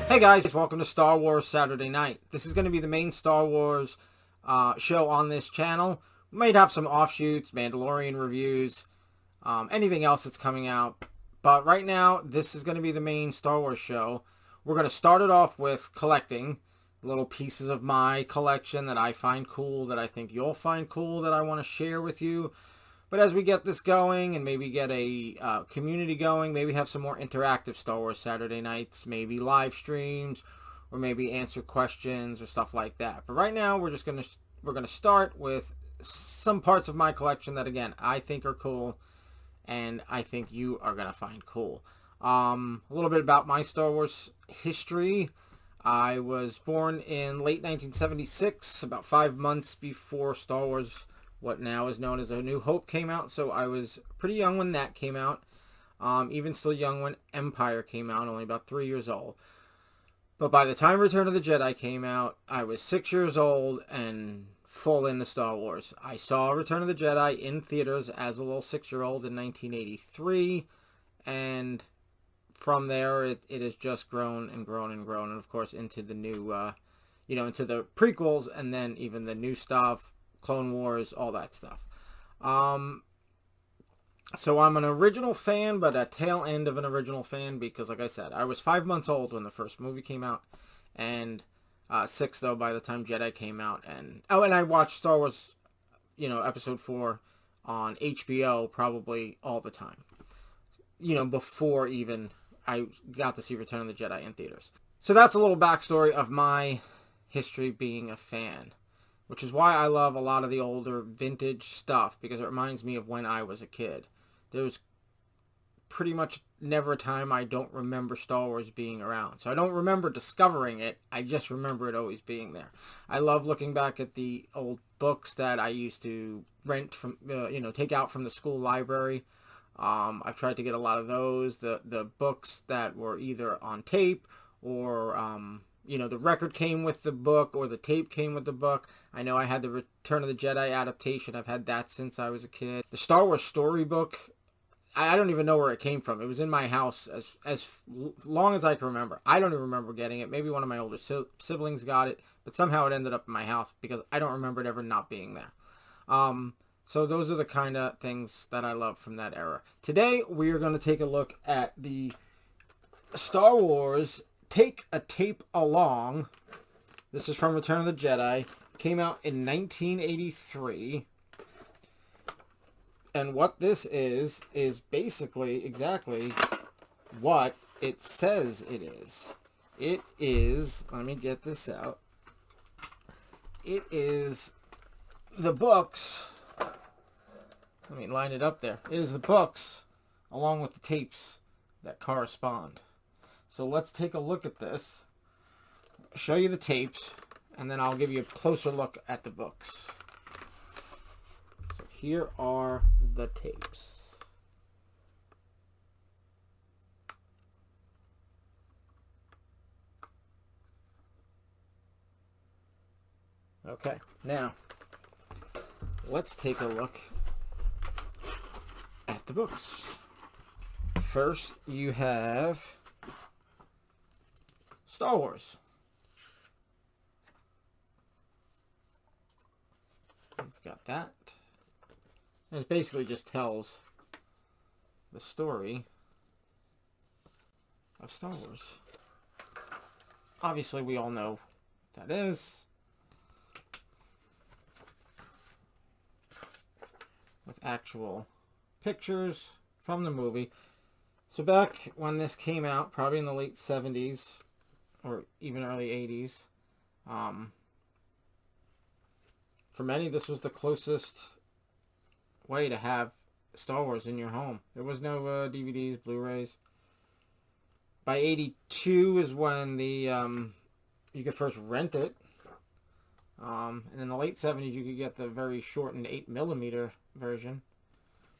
Hey guys, welcome to Star Wars Saturday Night. This is going to be the main Star Wars show on this channel. We might have some offshoots, Mandalorian reviews, anything else that's coming out. But right now, this is going to be the main Star Wars show. We're going to start it off with collecting little pieces of my collection that I find cool, that I think you'll find cool, that I want to share with you. But as we get this going and maybe get a community going, maybe have some more interactive Star Wars Saturday nights, maybe live streams, or maybe answer questions or stuff like that. But right now, we're gonna start with some parts of my collection that, again, I think are cool, and I think you are gonna find cool. A little bit about my Star Wars history. I was born in late 1976, about 5 months before Star Wars, what now is known as A New Hope, came out. So I was pretty young when that came out. Even still young when Empire came out, only about 3 years old. But by the time Return of the Jedi came out, I was 6 years old and full into Star Wars. I saw Return of the Jedi in theaters as a little 6-year-old in 1983. And from there, it has just grown and grown and grown. And of course, into the new, into the prequels, and then even the new stuff, Clone Wars, all that stuff. So I'm an original fan, but a tail end of an original fan, because like I said, I was 5 months old when the first movie came out, and 6 though by the time Jedi came out. And I watched Star Wars, episode 4 on HBO probably all the time, before even I got to see Return of the Jedi in theaters. So that's a little backstory of my history being a fan, which is why I love a lot of the older vintage stuff, because it reminds me of when I was a kid. There's pretty much never a time I don't remember Star Wars being around. So I don't remember discovering it, I just remember it always being there. I love looking back at the old books that I used to rent from, take out from the school library. I've tried to get a lot of those. The books that were either on tape or the record came with the book, or the tape came with the book. I know I had the Return of the Jedi adaptation. I've had that since I was a kid. The Star Wars storybook, I don't even know where it came from. It was in my house as long as I can remember. I don't even remember getting it. Maybe one of my older siblings got it, but somehow it ended up in my house because I don't remember it ever not being there. So those are the kind of things that I love from that era. Today, we are going to take a look at the Star Wars Take a Tape Along. This is from Return of the Jedi. Came out in 1983. And what this is basically exactly what it says it is. It is, let me get this out. It is the books. Let me line it up there. It is the books along with the tapes that correspond. So let's take a look at this, show you the tapes, and then I'll give you a closer look at the books. So here are the tapes. Okay, now let's take a look at the books. First, you have Star Wars. We've got that. And it basically just tells the story of Star Wars. Obviously, we all know what that is. With actual pictures from the movie. So back when this came out, probably in the late 70s, or even early 80s. For many, this was the closest way to have Star Wars in your home. There was no DVDs, Blu-rays. By 82 is when the you could first rent it. And in the late 70s, you could get the very shortened 8mm version.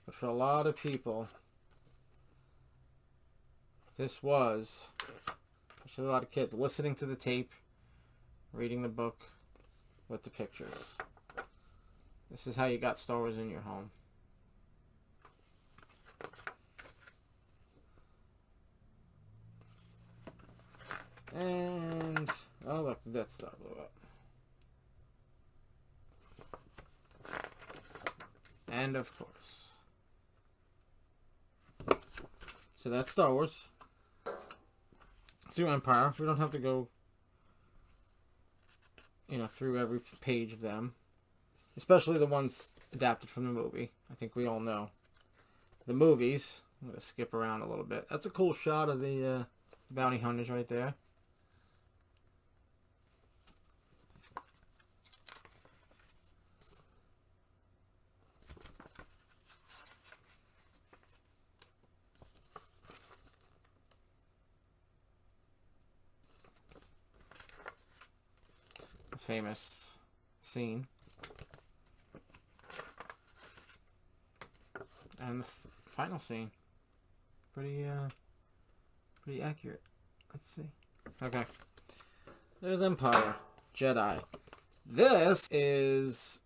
But for a lot of people, this was, especially a lot of kids, listening to the tape, reading the book with the pictures. This is how you got Star Wars in your home. And, oh look, that Star blew up. And of course. So that's Star Wars. Let's do Empire. We don't have to go, through every page of them. Especially the ones adapted from the movie. I think we all know. The movies. I'm going to skip around a little bit. That's a cool shot of the bounty hunters right there. A famous scene. And the final scene. Pretty accurate. Let's see. Okay. There's Empire. Jedi. This is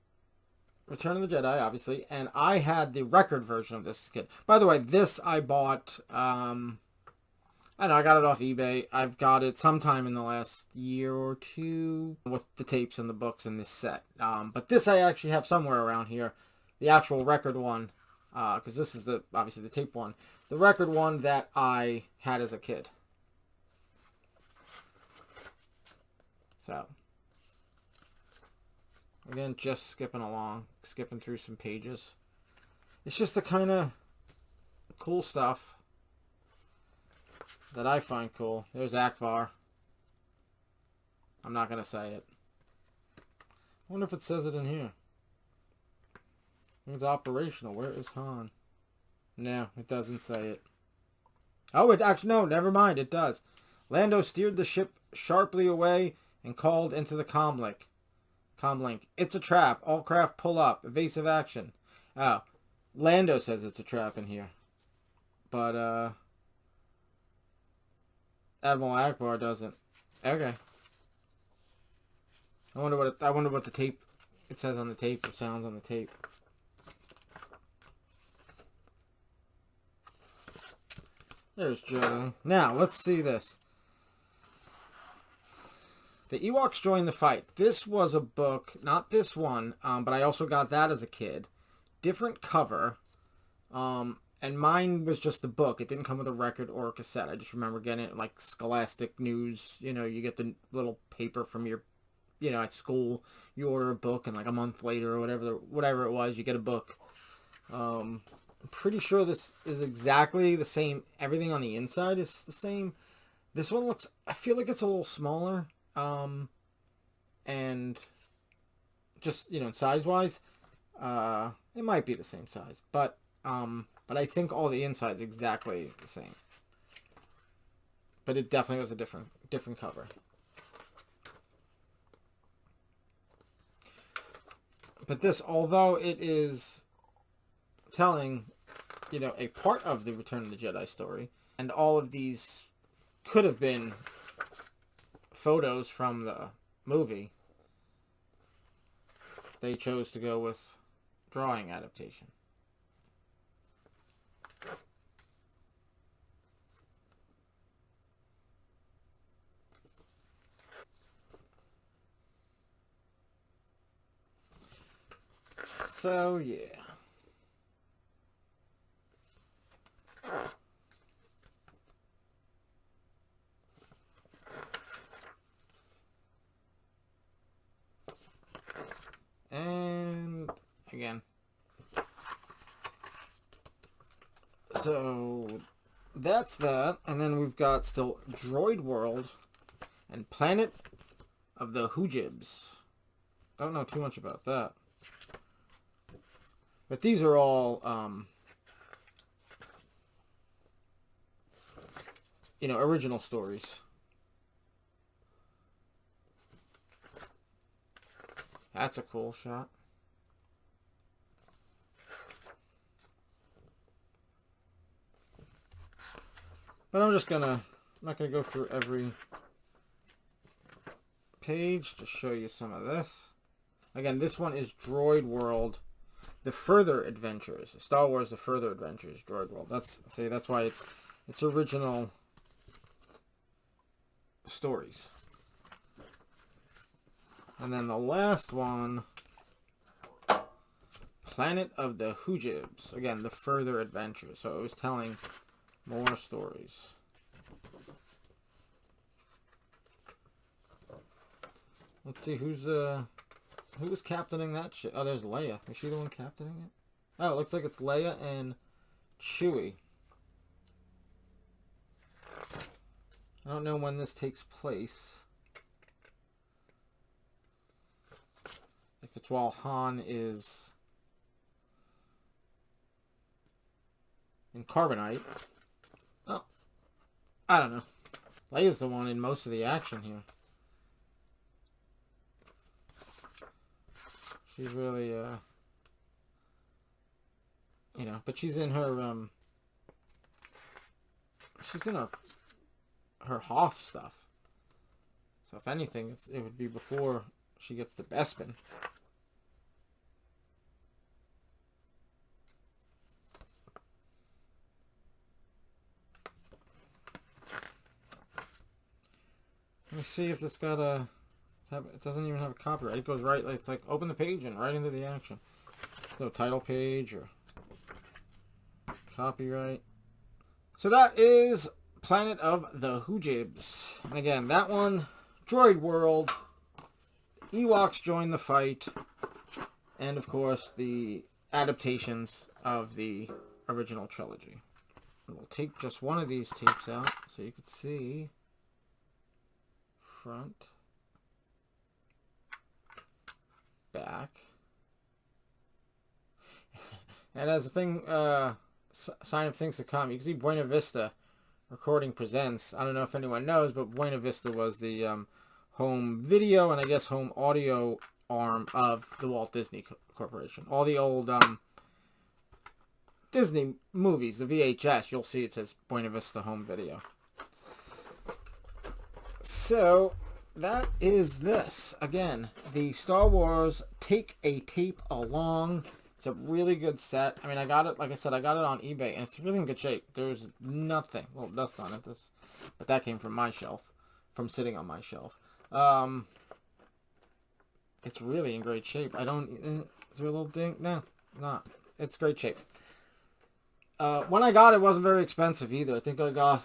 Return of the Jedi, obviously. And I had the record version of this as a kid. By the way, this I bought, I don't know, I got it off eBay. I've got it sometime in the last year or two with the tapes and the books in this set. But this I actually have somewhere around here. The actual record one. Because this is obviously the tape one. The record one that I had as a kid. So, again, just skipping along. Skipping through some pages. It's just the kind of cool stuff that I find cool. There's Akbar. I'm not going to say it. I wonder if it says it in here. It's operational. Where is Han? No, it doesn't say it. Oh, it actually, no, never mind. It does. Lando steered the ship sharply away and called into the comlink. It's a trap. All craft pull up. Evasive action. Oh, Lando says it's a trap in here. But, Admiral Akbar doesn't. Okay. I wonder what the tape, it says on the tape, or sounds on the tape. There's Joe. Now, let's see this. The Ewoks join the fight. This was a book, not this one, but I also got that as a kid. Different cover, and mine was just the book. It didn't come with a record or a cassette. I just remember getting it like Scholastic News. You get the little paper from your, at school. You order a book, and like a month later or whatever it was, you get a book. I'm pretty sure this is exactly the same. Everything on the inside is the same. This one looks, I feel like it's a little smaller. And just, size-wise, it might be the same size. But I think all the inside's exactly the same. But it definitely was a different cover. But this, although it is telling, a part of the Return of the Jedi story, and all of these could have been photos from the movie, they chose to go with drawing adaptation. So, yeah. And again. So that's that. And then we've got still Droid World and Planet of the Hoojibs. Don't know too much about that. But these are all, original stories. That's a cool shot. But I'm not gonna go through every page to show you some of this. Again, this one is Droid World, The Further Adventures. Star Wars, The Further Adventures, Droid World. That's why it's original stories. And then the last one, Planet of the Hoojibs. Again, the further adventure. So it was telling more stories. Let's see who was captaining that shit. Oh, there's Leia. Is she the one captaining it? Oh, it looks like it's Leia and Chewie. I don't know when this takes place. If it's while Han is in Carbonite. Oh, I don't know. Leia's the one in most of the action here. She's really, you know, but she's in her, she's in her Hoth stuff. So if anything, it would be before she gets to Bespin. Let me see if it's got a... It doesn't even have a copyright. It goes right... It's like open the page and right into the action. No title page or copyright. So that is Planet of the Hoojibs. And again, that one, Droid World. Ewoks join the fight. And of course, the adaptations of the original trilogy. And we'll take just one of these tapes out so you can see front, back. And as a thing, sign of things to come, you can see Buena Vista Recording Presents. I don't know if anyone knows, but Buena Vista was the home video and I guess home audio arm of the Walt Disney Corporation. All the old Disney movies, the VHS, you'll see it says Buena Vista Home Video. So, that is this. Again, the Star Wars Take a Tape Along. It's a really good set. I mean, I got it, like I said, I got it on eBay, and it's really in good shape. There's nothing, well, dust on it, but that came from my shelf, from sitting on my shelf. It's really in great shape. Is there a little ding? No, not. It's great shape. When I got it, it wasn't very expensive either. I think I got...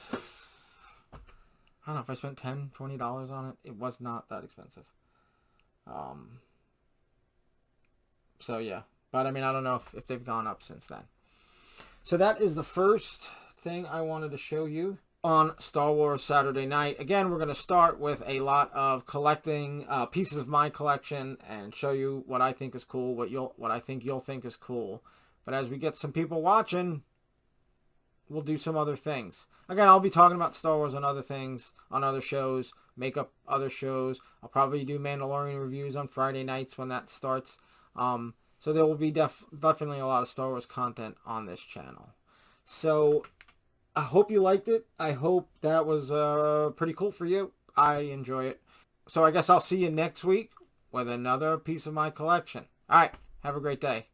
I don't know if I spent $10, $20 on it. It was not that expensive. So, yeah. But, I mean, I don't know if they've gone up since then. So, that is the first thing I wanted to show you on Star Wars Saturday Night. Again, we're going to start with a lot of collecting pieces of my collection and show you what I think is cool, what I think you'll think is cool. But as we get some people watching, we'll do some other things. Again, I'll be talking about Star Wars on other things, on other shows, make up other shows. I'll probably do Mandalorian reviews on Friday nights when that starts. So there will be definitely a lot of Star Wars content on this channel. So I hope you liked it. I hope that was pretty cool for you. I enjoy it. So I guess I'll see you next week with another piece of my collection. All right. Have a great day.